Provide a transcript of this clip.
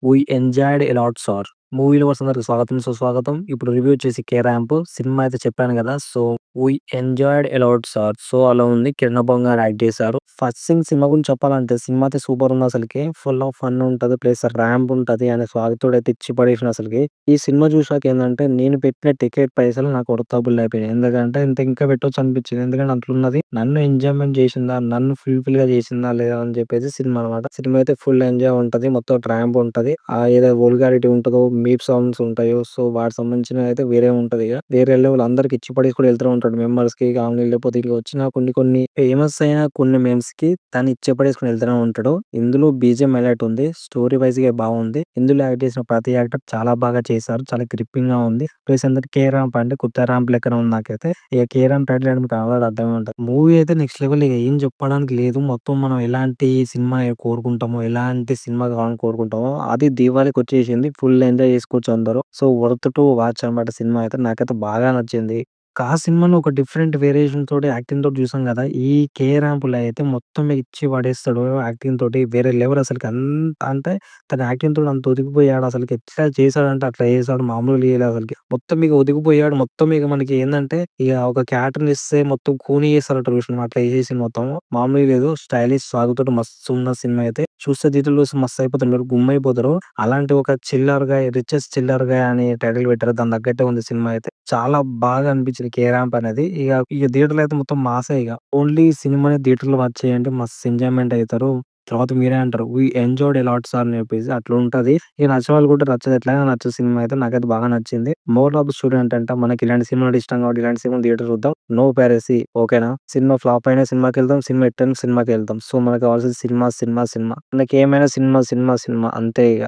We enjoyed a lot sir. Movie lovers అందరికి స్వాగతం, సుస్వాగతం. ఇప్పుడు రివ్యూ వచ్చేసి 'కే ర్యాంప్' సినిమా అయితే చెప్పాను గదా! So, we enjoyed a lot sir. So, అలా ఉంది. కిరణ్ అబ్బవన్ గారు యాక్ట్ చేశారు. ఫస్ట్ థింగ్ సినిమా గురించి చెప్పాలంటే సినిమా అయితే సూపర్ ఉంది అసలకి. ఫుల్ ఆఫ్ ఫన్ ఉంటది. ప్లస్ ర్యాంప్ ఉంటది. అనే సాగుతోడైతే ఇచ్చి పడేసిండు అసలకి. ఈ సినిమా చూసాక ఏందంటే నేను పెట్టిన టికెట్ పైసలు నాకు వర్తబుల్ అయిపోయినాయి. ఎందుకంటే ఇంకా పెట్టొచ్చు అనిపించింది. ఎందుకంటే అట్లున్నది. నన్ను ఎంజాయ్‌మెంట్ చేసిందా? నన్ను ఫుల్‌ఫిల్‌గా చేసిందా? లేదా? అని చెప్పేసి సినిమా అన్నమాట. సినిమా అయితే ఫుల్ ఎంజాయ్ ఉంటది. మొత్తం ర్యాంప్ ఉంటది. ఏదో వల్గారిటీ ఉంటదో, మీప్ సాంగ్స్ ఉంటాయో, సో వాటికి సంబంధించినవయితే వేరే ఉంటదిగ. వేరే లెవెల్ అందరికి ఇచ్చి పడేసి కూడా వెళ్తూ ఉంటాడు మెంబర్స్‌కి గాని లేకపోతే ఇక వచ్చిన కొన్ని ఫేమస్ అయిన కొన్ని మీమ్స్‌కి తను ఇచ్చి పడేసుకొని వెళ్తూనే ఉంటాడు. ఇందులో బీజీఎం హైలైట్ ఉంది. స్టోరీ వైస్‌గా బాగుంది. ఇందులో యాక్ట్ చేసిన ప్రతి యాక్టర్ చాలా బాగా చేశారు. చాలా గ్రిప్పింగ్‌గా ఉంది. ప్లస్ ఏందంటే 'కే ర్యాంప్' అంటే కొత్త ర్యాంప్ లెక్కనే ఉంది నాకైతే. ఇక 'కే ర్యాంప్' టైటిల్ అంటే మీకు ఆల్రెడీ అర్థమే ఉంటది. మూవీ అయితే నెక్స్ట్ లెవెల్ ఇక ఏం చెప్పడానికి లేదు. మొత్తం మనం ఎలాంటి సినిమా కోరుకుంటామో, ఎలాంటి సినిమా కావాలని కోరుకుంటామో అది దీవాళికొచ్చేసింది. ఫుల్ ఎంజాయ్ చేసుకోవచ్చు అందరూ. సో, వర్త్ టు వాచ్ అనమాట సినిమా అయితే. నాకైతే బాగా నచ్చింది. ఆ సినిమాలో ఒక డిఫరెంట్ వేరియేషన్ తోటి యాక్టింగ్ తోటి చూసాం గదా! ఈ 'కే ర్యాంప్‌లో' అయితే మొత్తం ఇచ్చి పడేస్తాడు యాక్టింగ్ తోటి. వేరే లెవెల్ అసలకి. అంటే తన యాక్టింగ్ తోటి అంత ఒదిగిపోయాడు అసలకి. ఎట్లా చేశాడంటే అట్లా చేశాడు. మామూలుగా చేయలేదు అసలకి. మొత్తం ఇక ఒదిగిపోయాడు. మొత్తం ఇక మనకి ఏందంటే ఇక ఒక క్యారెక్టర్‌ని ఇస్తే మొత్తం కూనీ చేస్తారట చూసినవా అట్లా చేసేసిండు మొత్తం. మామూలుగా లేదు. స్టైలిష్ సాగుతోటి మస్తున్న సినిమా అయితే. చూస్తే థియేటర్‌లో చూస్తే మస్తు అయిపోతారు. మీరు గుమ్మయిపోతారు. అలాంటి ఒక చిల్లర్ గాయ్, రిచెస్ట్ చిల్లర్ గాయ్ అని టైటిల్ పెట్టారు. దానికి తగ్గట్టే ఉంది సినిమా అయితే. చాలా బాగా అనిపించింది 'కే ర్యాంప్' అనేది. ఇక థియేటర్‌లో అయితే మొత్తం మాసే ఇగ. ఓన్లీ సినిమాని థియేటర్‌లో వాచ్ చేయండి. మస్తు ఎంజాయ్‌మెంట్ అయితారు. తర్వాత మీరే అంటారు. We enjoyed a lot sir అని చెప్పేసి అట్లుంటది. ఇక నచ్చని వాళ్ళు కూడా నచ్చదు. ఎట్లైనా నచ్చు సినిమా అయితే. నాకైతే బాగా నచ్చింది. మోరల్ ఆఫ్ ద స్టోరీ ఏంటంటే మనకి ఇలాంటి సినిమాలు ఇష్టం కాబట్టి ఇలాంటి సినిమాలు థియేటర్ చూద్దాం. నో పైరసీ ఓకేనా? సినిమా ఫ్లాప్ అయినా సినిమాకెళ్దాం. సినిమా హిట్ అయినా సినిమాకెళ్తాం. సో, మనకు కావాల్సింది సినిమా, సినిమా, సినిమా. మనకేమైనా సినిమా, సినిమా, సినిమా అంతే ఇగ.